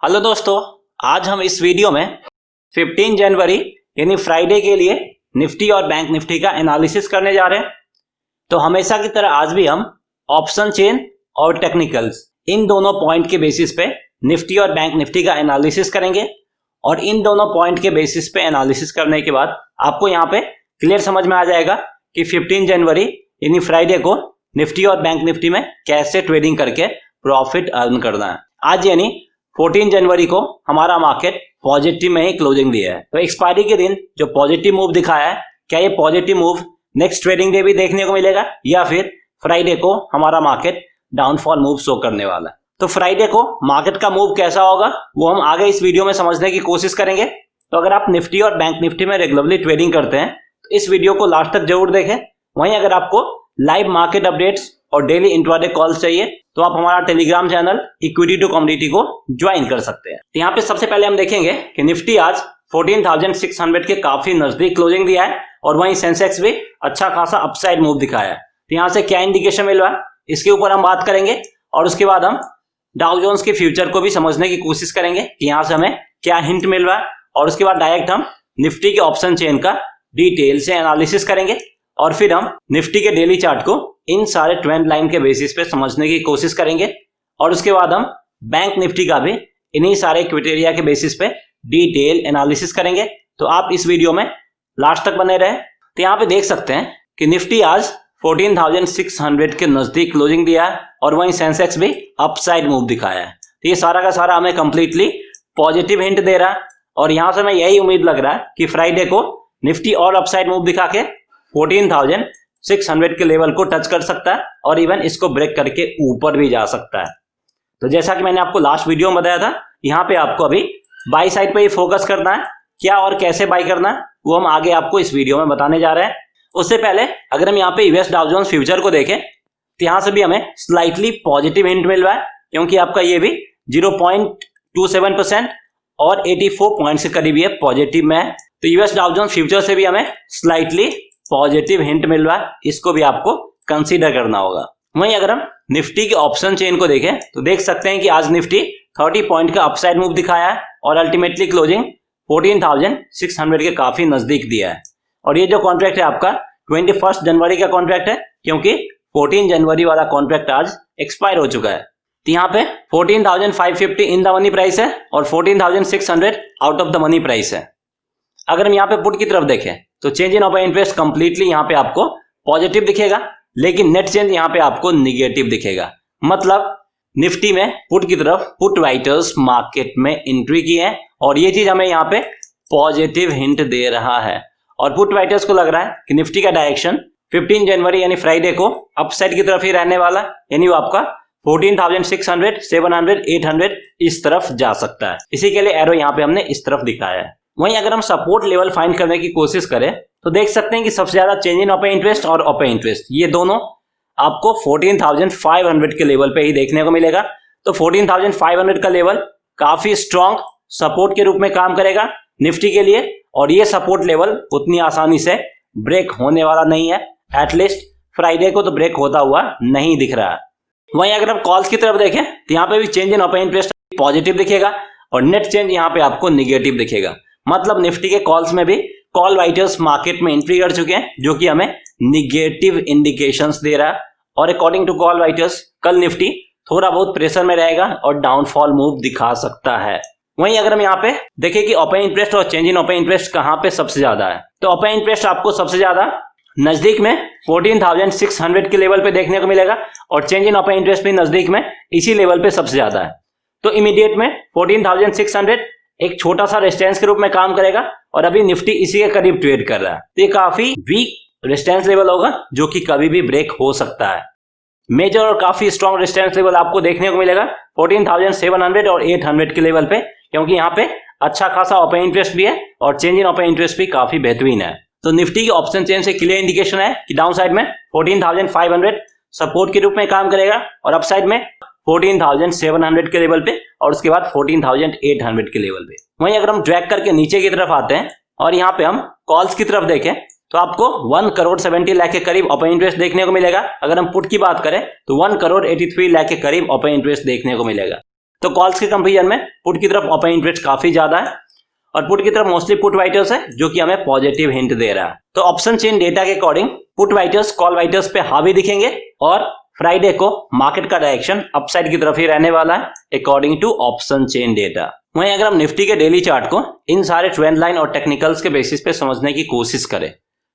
Hello दोस्तों, आज हम इस वीडियो में 15 जनवरी यानी फ्राइडे के लिए निफ्टी और बैंक निफ्टी का एनालिसिस करने जा रहे हैं। तो हमेशा की तरह आज भी हम ऑप्शन चेन और टेक्निकल्स इन दोनों पॉइंट के बेसिस पे निफ्टी और बैंक निफ्टी का एनालिसिस करेंगे और इन दोनों पॉइंट के बेसिस पे एनालिसिस करने के बाद आपको यहाँ पे क्लियर समझ में आ जाएगा कि 15 जनवरी यानी फ्राइडे को निफ्टी और बैंक निफ्टी में कैसे ट्रेडिंग करके प्रॉफिट अर्न करना है। आज यानी 14 जनवरी को हमारा मार्केट पॉजिटिव में ही क्लोजिंग दिया है। तो एक्सपायरी के दिन जो पॉजिटिव मूव दिखाया है, क्या ये positive move next trading day भी देखने को मिलेगा या फिर फ्राइडे को हमारा मार्केट डाउनफॉल मूव शो करने वाला है। तो फ्राइडे को मार्केट का मूव कैसा होगा वो हम आगे इस वीडियो में समझने की कोशिश करेंगे। तो अगर आप निफ्टी और बैंक निफ्टी में रेगुलरली ट्रेडिंग करते हैं तो इस वीडियो को लास्ट तक जरूर देखें। वहीं अगर आपको लाइव मार्केट अपडेट्स और डेली इंट्राडे कॉल्स चाहिए तो आप हमारा Telegram channel equity to commodity को ज्वाइन कर सकते हैं। यहाँ पे सबसे पहले हम देखेंगे कि निफ्टी आज 14,600 के काफी नजदीक क्लोजिंग दिया है और वहीं सेंसेक्स भी अच्छा खासा अपसाइड मूव दिखाया है। तो यहाँ से क्या इंडिकेशन मिल रहा है इसके ऊपर हम बात करेंगे और उसके बाद हम डाउ जोन्स के फ्यूचर को भी समझने की कोशिश करेंगे कि यहाँ से हमें क्या हिंट मिल रहा है और उसके बाद डायरेक्ट हम निफ्टी के ऑप्शन चेन का डिटेल से एनालिसिस करेंगे और फिर हम निफ्टी के डेली चार्ट को इन सारे ट्रेंड लाइन के बेसिस पे समझने की कोशिश करेंगे और उसके बाद हम बैंक निफ्टी का भी इन्हीं सारे क्राइटेरिया के बेसिस पे डिटेल एनालिसिस करेंगे। तो आप इस वीडियो में लास्ट तक बने रहे। तो यहाँ पे देख सकते हैं कि निफ्टी आज 14,600 के नजदीक क्लोजिंग दिया है और वहीं सेंसेक्स भी अपसाइड मूव दिखाया है। तो ये सारा का सारा हमें कंप्लीटली पॉजिटिव हिंट दे रहा है और यहाँ से हमें यही उम्मीद लग रहा है कि फ्राइडे को निफ्टी और अपसाइड मूव दिखा के 14,600 के लेवल को टच कर सकता है और इवन इसको ब्रेक करके ऊपर भी जा सकता है। तो जैसा कि मैंने आपको लास्ट वीडियो में बताया था, यहाँ पे आपको अभी बाई साइड पे ही फोकस करना है। क्या और कैसे बाई करना है वो हम आगे आपको इस वीडियो में बताने जा रहे हैं। उससे पहले अगर हम यहाँ पे यूएस डाउ जोन्स फ्यूचर को देखें तो यहाँ से भी हमें स्लाइटली पॉजिटिव हिंट मिल रहा है क्योंकि आपका ये भी 0.27% और 84 पॉइंट के करीब ये पॉजिटिव में है। तो यूएस डाउ जोन्स फ्यूचर से भी हमें स्लाइटली पॉजिटिव हिंट मिल रहा है, इसको भी आपको कंसीडर करना होगा। वहीं अगर हम निफ्टी के ऑप्शन चेन को देखें तो देख सकते हैं कि आज निफ्टी 30 पॉइंट का अपसाइड मूव दिखाया है और अल्टीमेटली क्लोजिंग 14,600 के काफी नजदीक दिया है। और ये जो कॉन्ट्रैक्ट है आपका 21 जनवरी का कॉन्ट्रैक्ट है क्योंकि 14 जनवरी वाला कॉन्ट्रैक्ट आज एक्सपायर हो चुका है। तो यहाँ पे 14,550 इन द मनी प्राइस है और 14,600 out of the money price है। अगर हम यहाँ पे पुट की तरफ देखें तो change in open interest completely यहाँ पे आपको पॉजिटिव दिखेगा लेकिन नेट चेंज यहाँ पे आपको निगेटिव दिखेगा। मतलब निफ्टी में पुट की तरफ पुट राइटर्स मार्केट में एंट्री की है और ये चीज हमें यहाँ पे पॉजिटिव हिंट दे रहा है और पुट राइटर्स को लग रहा है कि निफ्टी का डायरेक्शन 15 जनवरी यानी फ्राइडे को अपसाइड की तरफ ही रहने वाला यानी वो आपका 14,600, 700, 800 इस तरफ जा सकता है। इसी के लिए एरो यहाँ पे हमने इस तरफ दिखाया है। वहीं अगर हम सपोर्ट लेवल फाइंड करने की कोशिश करें तो देख सकते हैं कि सबसे ज्यादा चेंज इन ओपन इंटरेस्ट और ओपन इंटरेस्ट ये दोनों आपको 14,500 के लेवल पे ही देखने को मिलेगा। तो 14,500 का लेवल काफी स्ट्रॉन्ग सपोर्ट के रूप में काम करेगा निफ्टी के लिए और ये सपोर्ट लेवल उतनी आसानी से ब्रेक होने वाला नहीं है। एटलीस्ट फ्राइडे को तो ब्रेक होता हुआ नहीं दिख रहा है। वहीं अगर हम कॉल्स की तरफ देखें तो यहाँ पे भी change in open interest positive दिखेगा और नेट चेंज यहाँ पे आपको निगेटिव दिखेगा। मतलब निफ्टी के कॉल्स में भी कॉल राइटर्स मार्केट में एंट्री कर चुके हैं जो कि हमें निगेटिव इंडिकेशंस दे रहा है और अकॉर्डिंग टू कॉल राइटर्स कल निफ्टी थोड़ा बहुत प्रेशर में रहेगा और डाउनफॉल मूव दिखा सकता है। वहीं अगर हम यहाँ पे देखें कि ओपन इंटरेस्ट और चेंज इन ओपन इंटरेस्ट कहाँ पे सबसे ज्यादा है तो ओपन इंटरेस्ट आपको सबसे ज्यादा नजदीक में 14,600 के लेवल पे देखने को मिलेगा और चेंज इन ओपन इंटरेस्ट भी नजदीक में इसी लेवल पे सबसे ज्यादा है। तो इमीडिएट में 14,600 एक छोटा सा रेजिस्टेंस के रूप में काम करेगा और अभी निफ्टी इसी के करीब ट्रेड कर रहा है। तो ये काफी वीक रेजिस्टेंस लेवल होगा जो कि कभी भी ब्रेक हो सकता है। मेजर और काफी स्ट्रॉन्ग रेजिस्टेंस लेवल आपको देखने को मिलेगा 14,700 और 800 के लेवल पे क्योंकि यहाँ पे अच्छा खासा ओपन इंटरेस्ट भी है और चेंज इन ओपन इंटरेस्ट भी काफी बेहतरीन है। तो निफ्टी के ऑप्शन चेन से क्लियर इंडिकेशन है कि डाउन साइड में 14,500 सपोर्ट के रूप में काम करेगा और अप साइड में 14,700 के लेवल पे और उसके बाद 14,800 के लेवल पे। वहीं अगर हम ड्रैग करके नीचे की तरफ आते हैं और यहाँ पे हम कॉल्स की तरफ देखें तो आपको 1,70 लाख के करीब ओपन इंटरेस्ट देखने को मिलेगा। अगर हम पुट की बात करें तो 1,83 लाख के करीब ओपन इंटरेस्ट देखने को मिलेगा। तो कॉल्स के कंपेरिजन में पुट की तरफ ओपन इंटरेस्ट काफी ज्यादा है और पुट की तरफ मोस्टली पुट राइटर्स है जो कि हमें पॉजिटिव हिंट दे रहा है। तो ऑप्शन चेन डेटा के according put writers call writers पे हावी दिखेंगे और फ्राइडे को मार्केट का डायरेक्शन अपसाइड की तरफ ही रहने वाला है according to option chain data. वहीं अगर हम निफ्टी के डेली चार्ट को इन सारे ट्रेंड लाइन और टेक्निकल्स के बेसिस पे समझने की कोशिश करें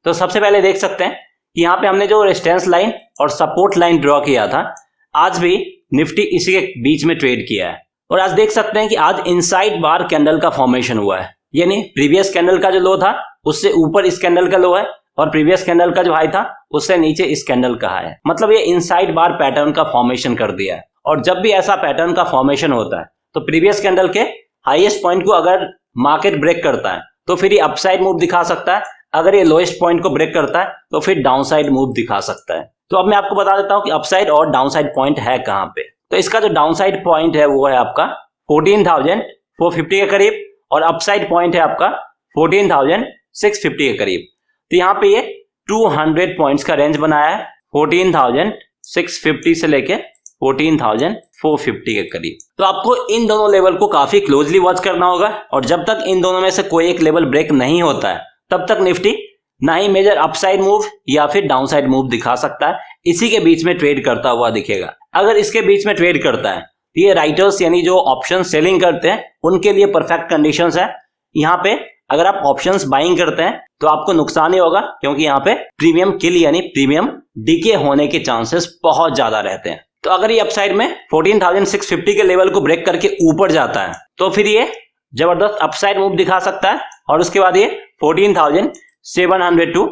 तो सबसे पहले देख सकते हैं कि यहाँ पे हमने जो रेजिस्टेंस लाइन और सपोर्ट लाइन ड्रॉ किया था, आज भी निफ्टी इसी के बीच में ट्रेड किया है और आज देख सकते हैं कि आज इनसाइड बार कैंडल का फॉर्मेशन हुआ है, यानी प्रीवियस कैंडल का जो लो था उससे ऊपर इस कैंडल का लो है और प्रीवियस कैंडल का जो हाई था उससे नीचे इस कैंडल का हाई है। मतलब ये इनसाइड बार पैटर्न का फॉर्मेशन कर दिया है और जब भी ऐसा पैटर्न का फॉर्मेशन होता है तो प्रीवियस कैंडल के हाईएस्ट पॉइंट को अगर मार्केट ब्रेक करता है तो फिर ये अपसाइड मूव दिखा सकता है, अगर ये लोएस्ट पॉइंट को ब्रेक करता है तो फिर डाउनसाइड मूव दिखा सकता है। तो अब मैं आपको बता देता हूं कि अपसाइड और डाउनसाइड पॉइंट है कहां पे। तो इसका जो डाउनसाइड पॉइंट है वो है आपका 14,450 के करीब और अपसाइड पॉइंट है आपका 14,650 के करीब। तो यहाँ पे ये 200 पॉइंट्स का रेंज बनाया है 14,650 से लेके 14,450 के करीब। तो आपको इन दोनों लेवल को काफी क्लोजली वॉच करना होगा और जब तक इन दोनों में से कोई एक लेवल ब्रेक नहीं होता है तब तक निफ्टी ना ही मेजर अपसाइड मूव या फिर डाउनसाइड मूव दिखा सकता है, इसी के बीच में ट्रेड करता हुआ दिखेगा। अगर इसके बीच में ट्रेड करता है तो ये राइटर्स यानी जो ऑप्शन सेलिंग करते हैं उनके लिए परफेक्ट कंडीशंस है। यहाँ पे अगर आप ऑप्शंस बाइंग करते हैं तो आपको नुकसान ही होगा क्योंकि यहाँ पे प्रीमियम किल यानी प्रीमियम डीके होने के चांसेस बहुत ज्यादा रहते हैं। तो अगर ये अपसाइड में 14,650 के लेवल को ब्रेक करके ऊपर जाता है तो फिर ये जबरदस्त अपसाइड मूव दिखा सकता है और उसके बाद ये 14,700 टू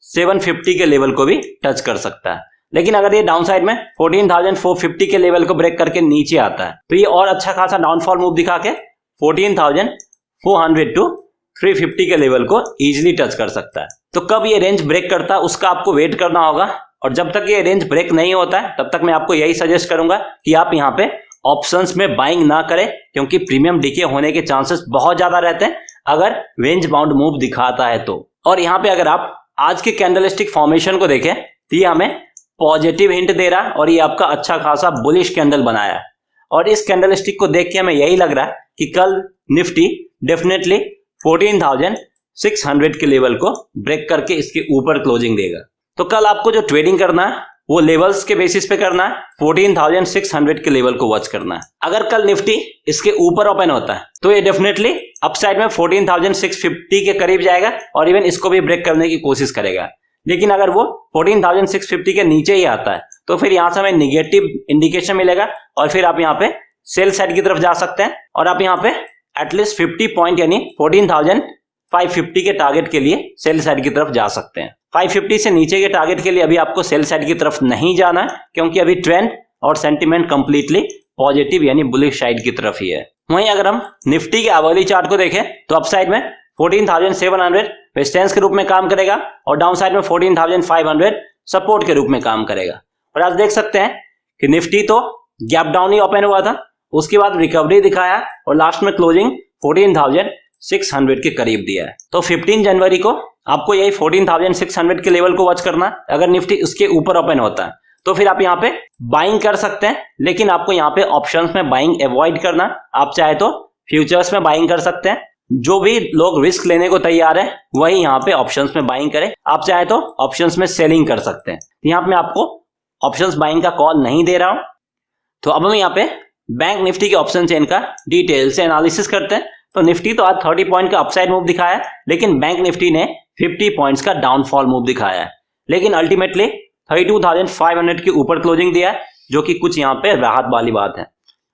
750 के लेवल को भी टच कर सकता है। लेकिन अगर ये डाउनसाइड में 14,450 के लेवल को ब्रेक करके नीचे आता है तो ये और अच्छा खासा डाउनफॉल मूव दिखा के 14,400 टू 350 के लेवल को इजीली टच कर सकता है। तो कब ये रेंज ब्रेक करता है उसका आपको वेट करना होगा और जब तक ये रेंज ब्रेक नहीं होता है तब तक मैं आपको यही सजेस्ट करूंगा कि आप यहाँ पे ऑप्शंस में बाइंग ना करें क्योंकि प्रीमियम डीके होने के चांसेस बहुत ज्यादा रहते हैं अगर रेंज बाउंड मूव दिखाता है तो। और यहाँ पे अगर आप आज के कैंडलस्टिक फॉर्मेशन को देखें तो ये हमें पॉजिटिव हिंट दे रहा है और ये आपका अच्छा खासा बुलिश कैंडल बनाया है और इस कैंडलस्टिक को देख के हमें यही लग रहा है कि कल निफ्टी डेफिनेटली 14,600 के लेवल को ब्रेक करके इसके ऊपर क्लोजिंग देगा। तो कल आपको जो ट्रेडिंग करना है वो लेवल्स के बेसिस पे करना है, 14,600 के लेवल को वॉच करना है। अगर कल निफ्टी इसके ऊपर ओपन होता है तो ये डेफिनेटली अपसाइड में 14,650 के करीब जाएगा और इवन इसको भी ब्रेक करने की कोशिश करेगा। लेकिन अगर वो 14,650 के नीचे ही आता है तो फिर यहां से हमें निगेटिव इंडिकेशन मिलेगा और फिर आप यहाँ पे सेल साइड की तरफ जा सकते हैं और आप यहाँ पे एटलीस्ट 50 पॉइंट यानी 14,550 के टारगेट के लिए सेल साइड की तरफ जा सकते हैं। 550 से नीचे के टारगेट के लिए अभी आपको सेल साइड की तरफ नहीं जाना है क्योंकि अभी ट्रेंड और सेंटीमेंट कंप्लीटली पॉजिटिव यानी बुलिश साइड की तरफ ही है। वहीं अगर हम निफ्टी के आवली चार्ट को देखें तो अपसाइड में 14,700 रेजिस्टेंस के रूप में काम करेगा और डाउन साइड में 14,500 सपोर्ट के रूप में काम करेगा। और आज देख सकते हैं कि निफ्टी तो गैप डाउन ही ओपन हुआ था, उसके बाद रिकवरी दिखाया और लास्ट में क्लोजिंग 14,600 के करीब दिया है। तो 15 जनवरी को आपको यही 14,600 के लेवल को वॉच करना है। अगर निफ्टी उसके ऊपर ओपन होता है तो फिर आप यहाँ पे बाइंग कर सकते हैं, लेकिन आपको यहाँ पे ऑप्शंस में बाइंग अवॉइड करना। आप चाहे तो फ्यूचर्स में बाइंग कर सकते हैं, जो भी लोग रिस्क लेने को तैयार है वही यहाँ पे ऑप्शंस में बाइंग करें। आप चाहे तो ऑप्शंस में सेलिंग कर सकते हैं। यहाँ पे मैं आपको ऑप्शंस बाइंग का कॉल नहीं दे रहा हूं। तो अब हम यहाँ पे बैंक निफ्टी के ऑप्शन चेन का डिटेल से एनालिसिस करते हैं। तो निफ्टी तो आज 30 पॉइंट का अपसाइड मूव दिखाया है, लेकिन बैंक निफ्टी ने 50 पॉइंट्स का डाउनफॉल मूव दिखाया है, लेकिन अल्टीमेटली 32,500 के ऊपर क्लोजिंग दिया है, जो कि कुछ यहाँ पे राहत वाली बात है।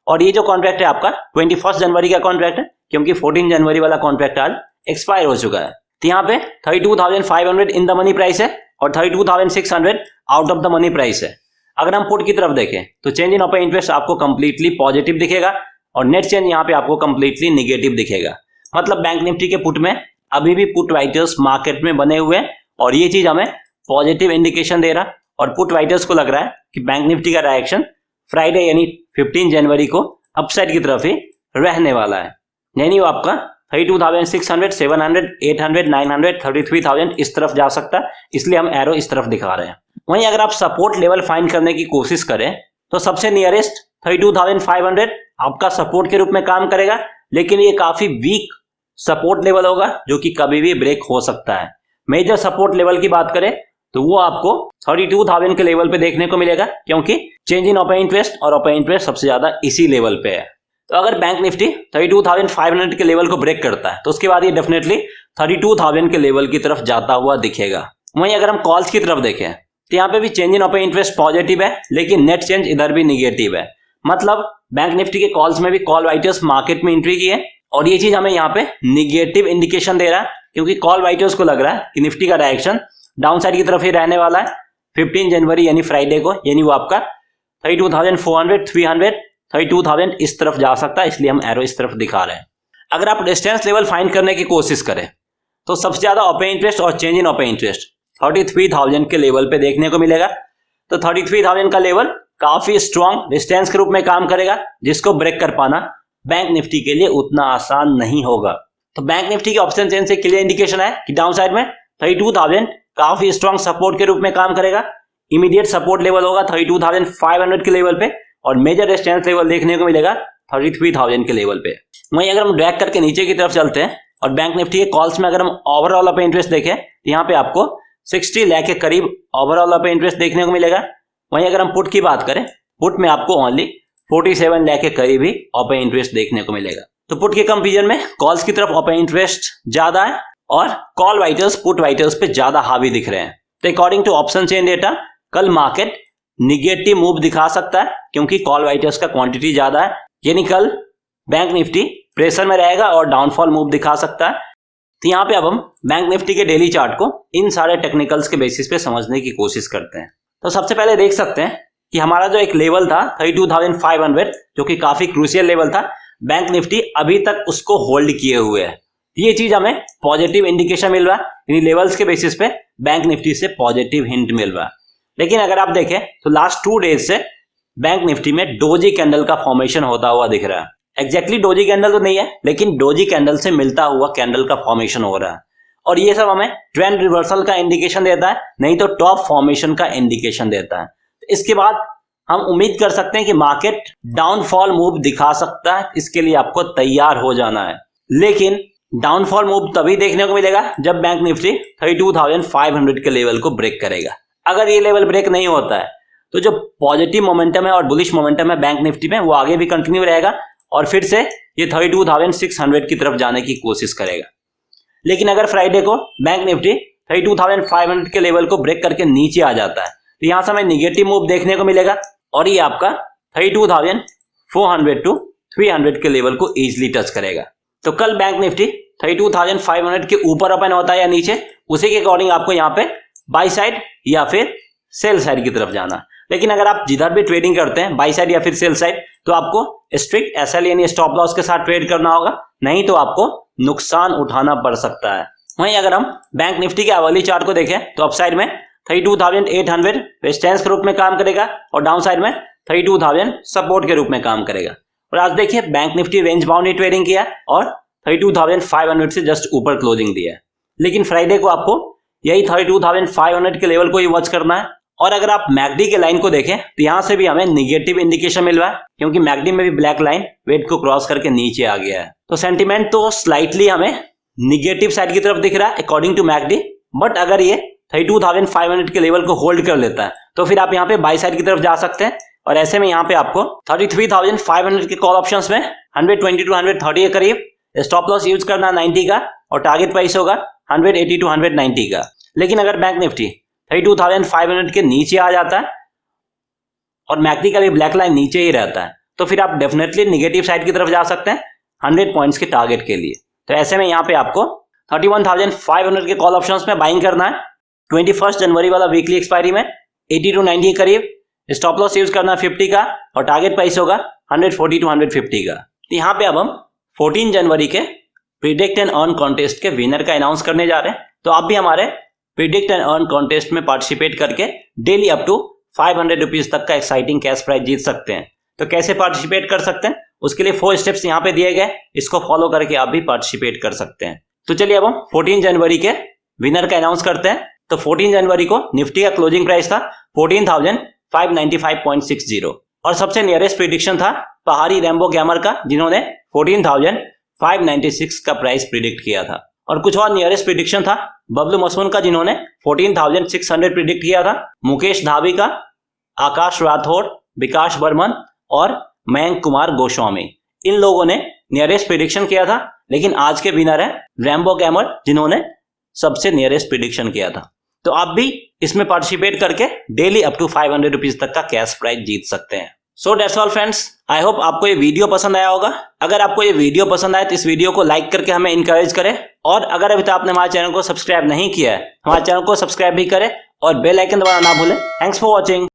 और ये जो कॉन्ट्रैक्ट है आपका 21 जनवरी का कॉन्ट्रैक्ट है, क्योंकि 14 जनवरी वाला कॉन्ट्रैक्ट आज एक्सपायर हो चुका है। तो यहाँ पे 32,500 इन द मनी प्राइस है और 32,600 out of the money price है। अगर हम पुट की तरफ देखें तो चेंज इन ओपन इंटरेस्ट आपको कंप्लीटली पॉजिटिव दिखेगा और नेट चेंज यहाँ पे आपको कंप्लीटली निगेटिव दिखेगा। मतलब बैंक निफ्टी के पुट में अभी भी पुट राइटर्स मार्केट में बने हुए हैं और ये चीज हमें पॉजिटिव इंडिकेशन दे रहा, और पुट राइटर्स को लग रहा है कि बैंक निफ्टी का डायरेक्शन फ्राइडे यानी 15 जनवरी को अपसाइड की तरफ ही रहने वाला है। यानी वो आपका 32,600, 700, 800, 900, 33,000 इस तरफ जा सकता है, इसलिए हम एरो इस तरफ दिखा रहे हैं। वहीं अगर आप सपोर्ट लेवल फाइंड करने की कोशिश करें तो सबसे नियरेस्ट 32,500 आपका सपोर्ट के रूप में काम करेगा, लेकिन ये काफी वीक सपोर्ट लेवल होगा जो कि कभी भी ब्रेक हो सकता है। मेजर सपोर्ट लेवल की बात करें तो वो आपको 32,000 के लेवल पे देखने को मिलेगा, क्योंकि चेंज इन ओपन इंटरेस्ट और ओपन इंटरेस्ट सबसे ज्यादा इसी लेवल पे है। तो अगर बैंक निफ्टी 32,500 के लेवल को ब्रेक करता है तो उसके बाद ये डेफिनेटली 32,000 के लेवल की तरफ जाता हुआ दिखेगा। वहीं अगर हम कॉल्स की तरफ देखें तो यहाँ पे भी change in open interest positive है, लेकिन नेट चेंज इधर भी निगेटिव है। मतलब बैंक निफ्टी के कॉल्स में भी कॉल राइटर्स मार्केट में एंट्री की है और ये चीज हमें यहाँ पे निगेटिव इंडिकेशन दे रहा है, क्योंकि कॉल राइटर्स को लग रहा है कि निफ्टी का डायरेक्शन डाउन साइड की तरफ ही रहने वाला है 15 जनवरी यानी फ्राइडे को, यानी वो आपका 32,400, 300, 32,000 इस तरफ जा सकता है, इसलिए हम एरो इस तरफ दिखा रहे हैं। अगर आप डिस्टेंस लेवल फाइंड करने की कोशिश करें तो सबसे ज्यादा ओपन इंटरेस्ट और चेंज इन ओपन इंटरेस्ट 33,000 के लेवल पे देखने को मिलेगा। तो 33,000 का लेवल काफी स्ट्रॉन्ग डिस्टेंस के रूप में काम करेगा, जिसको ब्रेक कर पाना बैंक निफ्टी के लिए उतना आसान नहीं होगा। तो बैंक निफ्टी के ऑप्शन चेन से क्लियर इंडिकेशन है कि डाउन साइड में 32,000 काफी स्ट्रॉन्ग सपोर्ट के रूप में काम करेगा। इमीडिएट सपोर्ट लेवल होगा 32,500 के लेवल पे और मेजर रेजिस्टेंस लेवल देखने को मिलेगा 33,000 के लेवल पे। वहीं अगर हम ड्रैग करके नीचे की तरफ चलते हैं और बैंक निफ्टी के कॉल्स में अगर हम ओवरऑल ओपन इंटरेस्ट देखें तो यहाँ पे आपको 60 लाख के करीब ओवरऑल ओपन इंटरेस्ट देखने को मिलेगा। वहीं अगर हम पुट की बात करें, पुट में आपको ओनली 47 लाख के करीब ही ओपन इंटरेस्ट देखने को मिलेगा। तो पुट के कंपेरिजन में कॉल्स की तरफ ओपन इंटरेस्ट ज्यादा है और कॉल राइटर्स पुट राइटर्स पे ज्यादा हावी दिख रहे हैं। तो according to option chain data कल मार्केट निगेटिव मूव दिखा सकता है, क्योंकि कॉल राइटर्स का क्वांटिटी ज्यादा है, यानी कल बैंक निफ्टी प्रेशर में रहेगा और डाउनफॉल मूव दिखा सकता है। तो यहाँ पे अब हम बैंक निफ्टी के डेली चार्ट को इन सारे टेक्निकल्स के बेसिस पे समझने की कोशिश करते हैं। तो सबसे पहले देख सकते हैं कि हमारा जो एक लेवल था 32,500 जो कि काफी क्रूशियल लेवल था, बैंक निफ्टी अभी तक उसको होल्ड किए हुए है। ये चीज हमें पॉजिटिव इंडिकेशन मिल रहा है, इन लेवल्स के बेसिस पे बैंक निफ्टी से पॉजिटिव हिंट मिल रहा है। लेकिन अगर आप देखें तो लास्ट 2 डेज से बैंक निफ्टी में डोजी कैंडल का फॉर्मेशन होता हुआ दिख रहा है। एग्जैक्टली डोजी कैंडल तो नहीं है, लेकिन डोजी कैंडल से मिलता हुआ कैंडल का फॉर्मेशन हो रहा है और ये सब हमें ट्रेंड रिवर्सल का इंडिकेशन देता है, नहीं तो टॉप फॉर्मेशन का इंडिकेशन देता है। तो इसके बाद हम उम्मीद कर सकते हैं कि मार्केट डाउनफॉल मूव दिखा सकता है, इसके लिए आपको तैयार हो जाना है। लेकिन डाउनफॉल मूव तभी देखने को मिलेगा जब बैंक निफ्टी 32,500 के लेवल को ब्रेक करेगा। अगर ये लेवल ब्रेक नहीं होता है तो जो पॉजिटिव मोमेंटम है और बुलिश मोमेंटम है बैंक निफ्टी में वो आगे भी कंटिन्यू रहेगा और फिर से ये 32,600 की तरफ जाने की कोशिश करेगा। लेकिन अगर फ्राइडे को बैंक निफ्टी 32,500 के लेवल को ब्रेक करके नीचे आ जाता है तो यहां से हमें निगेटिव मूव देखने को मिलेगा और ये आपका 32,400 टू 300 के लेवल को इजीली टच करेगा। तो कल बैंक निफ्टी 32,500 के ऊपर ओपन होता है या नीचे, उसी के अकॉर्डिंग आपको यहाँ पे बाई साइड या फिर सेल साइड की तरफ जाना। लेकिन अगर आप जिधर भी ट्रेडिंग करते हैं बाई साइड या फिर सेल साइड, तो आपको स्ट्रिक्ट एसएल यानी स्टॉप लॉस के साथ ट्रेड करना होगा, नहीं तो आपको नुकसान उठाना पड़ सकता है। वहीं अगर हम बैंक निफ्टी के आवली चार्ट को देखें तो अप साइड में 32,800 रेजिस्टेंस के रूप में काम करेगा और डाउन साइड में 32,000 सपोर्ट के रूप में काम करेगा। और आज देखिए bank Nifty range bound trading किया और 32,500 से जस्ट ऊपर क्लोजिंग दिया है। लेकिन फ्राइडे को आपको यही 32,500 के लेवल को ही वॉच करना है। और अगर आप मैकडी के लाइन को देखें तो यहां से भी हमें निगेटिव इंडिकेशन मिल रहा है, क्योंकि मैकडी में भी ब्लैक लाइन वेट को क्रॉस करके नीचे आ गया है। तो सेंटीमेंट तो स्लाइटली हमें निगेटिव साइड की तरफ दिख रहा है अकॉर्डिंग टू मैकडी, बट अगर ये 32,500 के लेवल को होल्ड कर लेता है तो फिर आप यहाँ पे बाई साइड की तरफ जा सकते हैं। और ऐसे में यहाँ पे आपको 33,500 के कॉल ऑप्शंस में 120 टू 130 के करीब स्टॉप लॉस यूज करना 90 का और टारगेट प्राइस होगा 180 टू 190 का। लेकिन अगर बैंक निफ्टी 32,500 के नीचे आ जाता है और मैकडी का भी ब्लैक लाइन नीचे ही रहता है तो फिर आप डेफिनेटली निगेटिव साइड की तरफ जा सकते हैं 100 पॉइंट्स के टारगेट के लिए। तो ऐसे में यहाँ पे आपको 31,500 के कॉल ऑप्शंस में बाइंग करना है। 21 जनवरी वाला वीकली एक्सपायरी में 80 टू 90 के करीब स्टॉप लॉस यूज करना 50 का और टारगेट प्राइस होगा 140 टू 150 का। तो यहाँ पे अब हम 14 जनवरी के प्रिडिक्ट एंड अर्न कॉन्टेस्ट के विनर का अनाउंस करने जा रहे हैं। तो आप भी हमारे प्रिडिक्ट एंड अर्न कॉन्टेस्ट में पार्टिसिपेट करके डेली अप टू 500 रुपीज तक का एक्साइटिंग कैश प्राइज जीत सकते हैं। तो कैसे पार्टिसिपेट कर सकते हैं उसके लिए 4 स्टेप्स यहाँ पे दिए गए, इसको फॉलो करके आप भी पार्टिसिपेट कर सकते हैं। तो चलिए अब हम 14 जनवरी के विनर का अनाउंस करते हैं। तो 14 जनवरी को निफ्टी का क्लोजिंग प्राइस था 14,595.60 और सबसे नियरेस्ट प्रिडिक्शन था पहाड़ी रैम्बो गैमर का, जिन्होंने 14,596 का प्राइस प्रिडिक्ट किया था। और कुछ और नियरेस्ट प्रिडिक्शन था बबलू मसून का, जिन्होंने 14,600 प्रिडिक्ट किया था। मुकेश धावी का, आकाश राठौड़, विकास बर्मन और मयंक कुमार गोस्वामी, इन लोगों ने नियरेस्ट प्रिडिक्शन किया था। लेकिन आज के विनर है रैम्बो गैमर, जिन्होंने सबसे नियरेस्ट प्रिडिक्शन किया था। तो आप भी इसमें पार्टिसिपेट करके डेली अप टू 500 रुपीज तक का कैश प्राइज जीत सकते हैं। So that's all friends, I hope आपको ये वीडियो पसंद आया होगा। अगर आपको ये वीडियो पसंद आए तो इस वीडियो को लाइक करके हमें इंकरेज करें, और अगर अभी तक आपने हमारे चैनल को सब्सक्राइब नहीं किया है, हमारे चैनल को सब्सक्राइब भी करें और बेल आइकन दबाना ना भूलें। Thanks for watching.